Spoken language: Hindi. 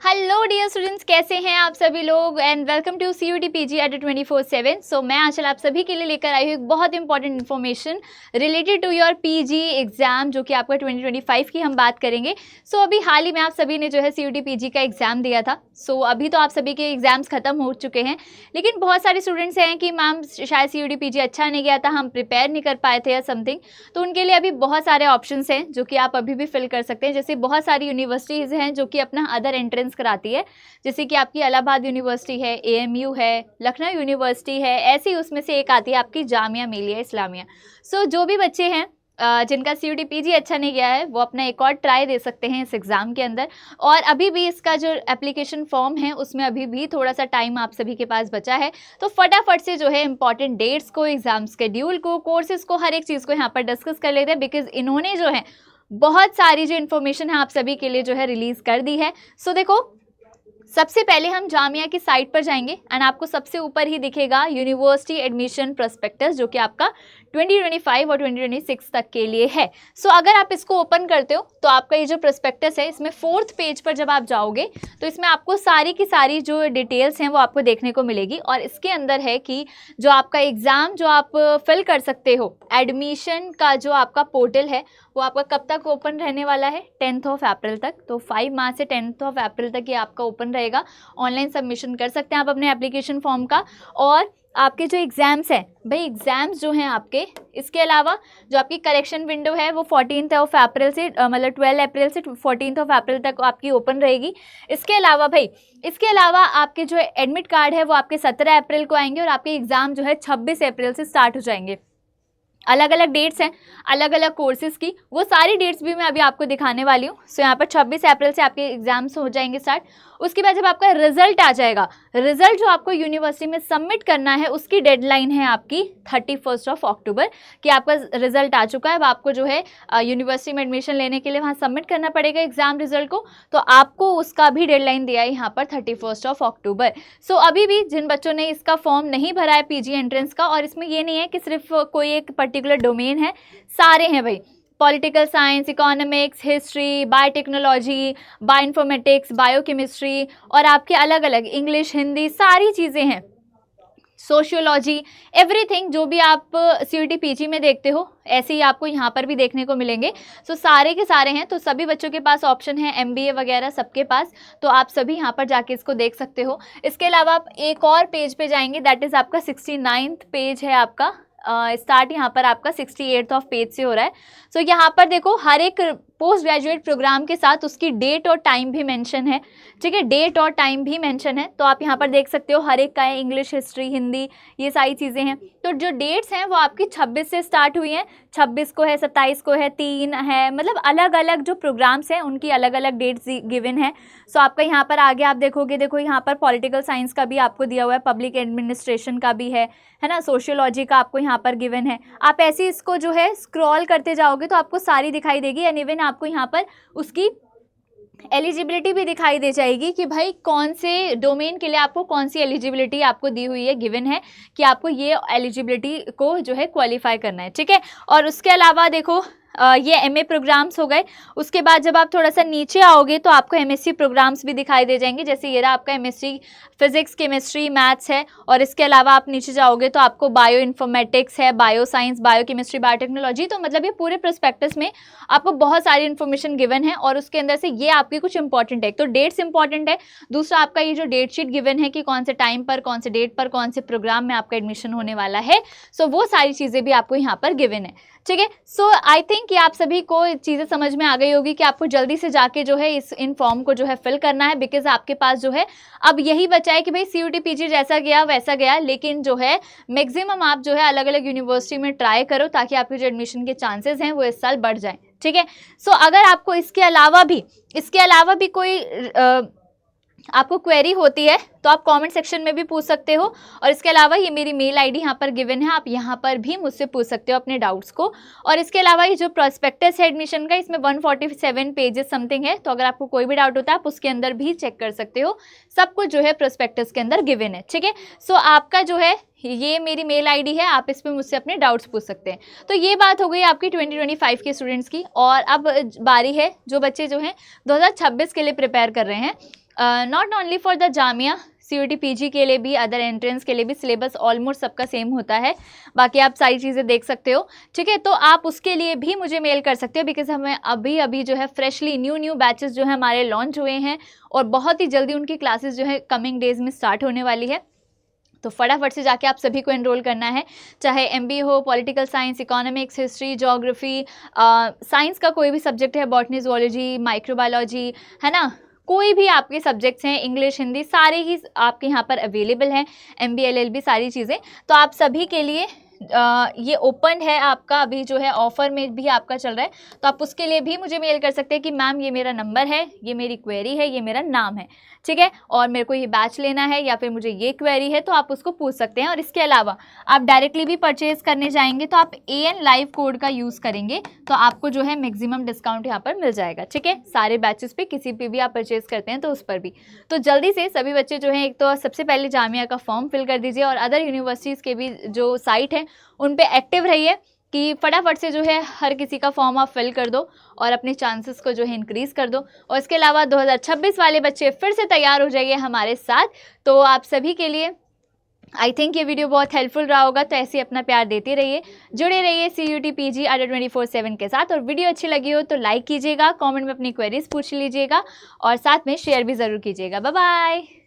हेलो डियर स्टूडेंट्स, कैसे हैं आप सभी लोग and welcome to CUET PG at 24/7। सो मैं आंचल आप सभी के लिए लेकर आई हूँ एक बहुत important information related to your PG exam, जो कि आपका 2025 की हम बात करेंगे। सो अभी हाल ही में आप सभी ने जो है CUET PG का एग्जाम दिया था। सो अभी तो आप सभी के एग्जाम्स खत्म हो चुके हैं, लेकिन बहुत सारे स्टूडेंट्स हैं कि मैम शायद CUET PG अच्छा नहीं गया था, हम प्रिपेयर नहीं कर पाए थे या समथिंग। तो उनके लिए अभी बहुत सारे ऑप्शंस हैं जो कि आप अभी भी फिल कर सकते हैं। जैसे बहुत सारी यूनिवर्सिटीज़ हैं जो कि अपना अदर एंट्रेंस कराती है, जैसे कि आपकी इलाहाबाद यूनिवर्सिटी है, AMU है, लखनऊ यूनिवर्सिटी है, ऐसी उसमें से एक आती है आपकी जामिया मिलिया इस्लामिया। सो जो भी बच्चे हैं जिनका CUET PG अच्छा नहीं गया है, वो अपना एक और ट्राई दे सकते हैं इस एग्ज़ाम के अंदर। और अभी भी इसका जो एप्लीकेशन फॉर्म है उसमें अभी भी थोड़ा सा टाइम आप सभी के पास बचा है। तो फटाफट से जो है इंपॉर्टेंट डेट्स को, एग्ज़ाम शेड्यूल को, कोर्सेज को, हर एक चीज़ को यहाँ पर डिस्कस कर लेते हैं, बिकॉज इन्होंने जो है बहुत सारी जो इन्फॉर्मेशन है आप सभी के लिए जो है रिलीज़ कर दी है। सो देखो, सबसे पहले हम जामिया की साइट पर जाएंगे एंड आपको सबसे ऊपर ही दिखेगा यूनिवर्सिटी एडमिशन प्रोस्पेक्टस, जो कि आपका 2025 और 2026 तक के लिए है। सो अगर आप इसको ओपन करते हो तो आपका ये जो प्रोस्पेक्टस है, इसमें 4th पेज पर जब आप जाओगे तो इसमें आपको सारी की सारी जो डिटेल्स हैं वो आपको देखने को मिलेगी। और इसके अंदर है कि जो आपका एग्ज़ाम जो आप फिल कर सकते हो, एडमिशन का जो आपका पोर्टल है वो आपका कब तक ओपन रहने वाला है, 10th ऑफ अप्रैल तक। तो 5 मार्च से 10th ऑफ अप्रैल तक ये आपका ओपन रहेगा। ऑनलाइन सबमिशन कर सकते हैं आप अपने एप्लीकेशन फॉर्म का। और आपके जो एग्ज़ाम्स हैं भाई, एग्ज़ाम्स जो हैं आपके, इसके अलावा जो आपकी करेक्शन विंडो है वो 14th ऑफ अप्रैल से मतलब 12 अप्रैल से 14th ऑफ अप्रैल तक आपकी ओपन रहेगी। इसके अलावा भाई, इसके अलावा आपके जो एडमिट कार्ड है वो आपके 17 अप्रैल को आएंगे और आपके एग्ज़ाम जो है 26 अप्रैल से स्टार्ट हो जाएंगे। अलग अलग डेट्स हैं अलग अलग कोर्सेज़ की, वो सारी डेट्स भी मैं अभी आपको दिखाने वाली हूँ। सो यहाँ पर 26 अप्रैल से आपके एग्जाम्स हो जाएंगे स्टार्ट। उसके बाद जब आपका रिजल्ट आ जाएगा, रिजल्ट जो आपको यूनिवर्सिटी में सबमिट करना है उसकी डेडलाइन है आपकी 31 ऑफ अक्टूबर कि आपका रिजल्ट आ चुका है। अब आपको जो है यूनिवर्सिटी में एडमिशन लेने के लिए वहाँ सबमिट करना पड़ेगा एग्जाम रिजल्ट को, तो आपको उसका भी डेडलाइन दिया है यहाँ पर 31 ऑफ अक्टूबर। सो अभी भी जिन बच्चों ने इसका फॉर्म नहीं भरा है PG एंट्रेंस का, और इसमें ये नहीं है कि सिर्फ कोई एक पर्टिकुलर डोमेन है, सारे हैं भाई, political science, economics, history, biotechnology, bioinformatics, biochemistry, और आपके अलग अलग इंग्लिश, हिंदी, सारी चीज़ें हैं, सोशियोलॉजी, एवरीथिंग जो भी आप CUET PG में देखते हो ऐसे ही आपको यहाँ पर भी देखने को मिलेंगे। सो सारे के सारे हैं, तो सभी बच्चों के पास ऑप्शन है, MBA वगैरह सबके पास, तो आप सभी यहाँ पर जाके इसको देख सकते हो। इसके अलावा आप एक और पेज पे जाएंगे, दैट इज़ आपका 69th पेज है आपका। स्टार्ट यहाँ पर आपका 68th ऑफ पेज से हो रहा है। सो यहाँ पर देखो, हर एक पोस्ट ग्रेजुएट प्रोग्राम के साथ उसकी डेट और टाइम भी मेंशन है, ठीक है, डेट और टाइम भी मेंशन है। तो आप यहाँ पर देख सकते हो हर एक का है, इंग्लिश, हिस्ट्री, हिंदी, ये सारी चीज़ें हैं। तो जो डेट्स हैं वो आपकी 26 से स्टार्ट हुई हैं, 26 को है, 27 को है, 3 है, मतलब अलग अलग जो प्रोग्राम्स हैं उनकी अलग अलग डेट्स गिवन है। सो आपका यहाँ पर आगे आप देखोगे, देखो यहाँ पर पॉलिटिकल साइंस का भी आपको दिया हुआ है, पब्लिक एडमिनिस्ट्रेशन का भी है ना, सोशियोलॉजी का आपको यहाँ पर गिवन है। आप ऐसे इसको जो है स्क्रॉल करते जाओगे तो आपको सारी दिखाई देगी, एंड इवन आपको यहाँ पर उसकी एलिजिबिलिटी भी दिखाई दे जाएगी कि भाई कौन से डोमेन के लिए आपको कौन सी एलिजिबिलिटी आपको दी हुई है, गिवन है कि आपको ये एलिजिबिलिटी को जो है क्वालिफाई करना है, ठीक है। और उसके अलावा देखो ये MA प्रोग्राम्स हो गए। उसके बाद जब आप थोड़ा सा नीचे आओगे तो आपको MSc प्रोग्राम्स भी दिखाई दे जाएंगे, जैसे ये रहा आपका MSc फिजिक्स, केमिस्ट्री, मैथ्स है। और इसके अलावा आप नीचे जाओगे तो आपको बायो इन्फॉर्मेटिक्स है, bio science, bio chemistry, biotechnology. तो मतलब ये पूरे प्रोस्पेक्टस में आपको बहुत सारी इन्फॉर्मेशन गिवन है, और उसके अंदर से ये आपकी कुछ इंपॉर्टेंट है। तो डेट्स इंपॉर्टेंट है, दूसरा आपका ये जो डेट शीट गिवन है कि कौन से टाइम पर, कौन से डेट पर, कौन से प्रोग्राम में आपका एडमिशन होने वाला है। सो वो सारी चीज़ें भी आपको यहाँ पर गिवन है, ठीक है। सो आई थिंक कि आप सभी को चीज़ें समझ में आ गई होगी कि आपको जल्दी से जाके जो है इन फॉर्म को जो है फिल करना है, बिकॉज आपके पास जो है अब यही बचा है कि भाई CUET PG जैसा गया वैसा गया, लेकिन जो है मैक्सिमम आप जो है अलग अलग यूनिवर्सिटी में ट्राई करो ताकि आपके जो एडमिशन के चांसेस हैं वो इस साल बढ़ जाएं, ठीक है। सो अगर आपको इसके अलावा भी कोई आपको क्वेरी होती है तो आप कमेंट सेक्शन में भी पूछ सकते हो, और इसके अलावा ये मेरी मेल आईडी यहाँ पर गिवन है, आप यहाँ पर भी मुझसे पूछ सकते हो अपने डाउट्स को। और इसके अलावा ये जो प्रोस्पेक्टस है एडमिशन का, इसमें 147 पेजेस समथिंग है, तो अगर आपको कोई भी डाउट होता है आप उसके अंदर भी चेक कर सकते हो, सब कुछ जो है प्रोस्पेक्टस के अंदर गिवन है, ठीक है। सो आपका जो है ये मेरी मेल आईडी है, आप इस पर मुझसे अपने डाउट्स पूछ सकते हैं। तो ये बात हो गई आपकी 2025 के स्टूडेंट्स की। और अब बारी है जो बच्चे जो हैं 2026 के लिए प्रिपेयर कर रहे हैं, not only for the Jamia, CUET PG के लिए भी, अदर एंट्रेंस के लिए भी सिलेबस ऑलमोस्ट सबका सेम होता है, बाकी आप सारी चीज़ें देख सकते हो, ठीक है। तो आप उसके लिए भी मुझे मेल कर सकते हो, बिकॉज हमें अभी जो है फ्रेशली न्यू बैचेस जो है हमारे लॉन्च हुए हैं, और बहुत ही जल्दी उनकी क्लासेस जो है कमिंग डेज में स्टार्ट होने वाली है। तो फटाफट से जाके आप सभी को एनरोल करना है, चाहे MBA हो, political science, economics, history, geography, science का कोई भी सब्जेक्ट है, बॉटनी, जूलॉजी, माइक्रोबायोलॉजी, है ना, कोई भी आपके सब्जेक्ट्स हैं, इंग्लिश, हिंदी, सारे ही आपके यहाँ पर अवेलेबल हैं, MBA LLB सारी चीज़ें। तो आप सभी के लिए ये ओपन है आपका, अभी जो है ऑफर में भी आपका चल रहा है, तो आप उसके लिए भी मुझे मेल कर सकते हैं कि मैम ये मेरा नंबर है, ये मेरी क्वेरी है, ये मेरा नाम है, ठीक है, और मेरे को ये बैच लेना है या फिर मुझे ये क्वेरी है, तो आप उसको पूछ सकते हैं। और इसके अलावा आप डायरेक्टली भी परचेज करने जाएंगे तो आप AN लाइव कोड का यूज़ करेंगे तो आपको जो है मैक्सिमम डिस्काउंट यहाँ पर मिल जाएगा, ठीक है, सारे बैचेस पे किसी पे भी आप परचेज करते हैं तो उस पर भी। तो जल्दी से सभी बच्चे जो हैं, एक तो सबसे पहले जामिया का फॉर्म फिल कर दीजिए, और अदर यूनिवर्सिटीज़ के भी जो साइट है उन पे एक्टिव रहिए कि फटाफट से जो है हर किसी का फॉर्म आप फिल कर दो और अपने चांसेस को जो है इंक्रीज़ कर दो। और इसके अलावा 2026 वाले बच्चे फिर से तैयार हो जाइए हमारे साथ। तो आप सभी के लिए आई थिंक ये वीडियो बहुत हेल्पफुल रहा होगा, तो ऐसे अपना प्यार देते रहिए, जुड़े रहिए CUET PG अड्डा 24/7 के साथ। और वीडियो अच्छी लगी हो तो लाइक कीजिएगा, कमेंट में अपनी क्वेरीज पूछ लीजिएगा, और साथ में शेयर भी ज़रूर कीजिएगा। Bye bye.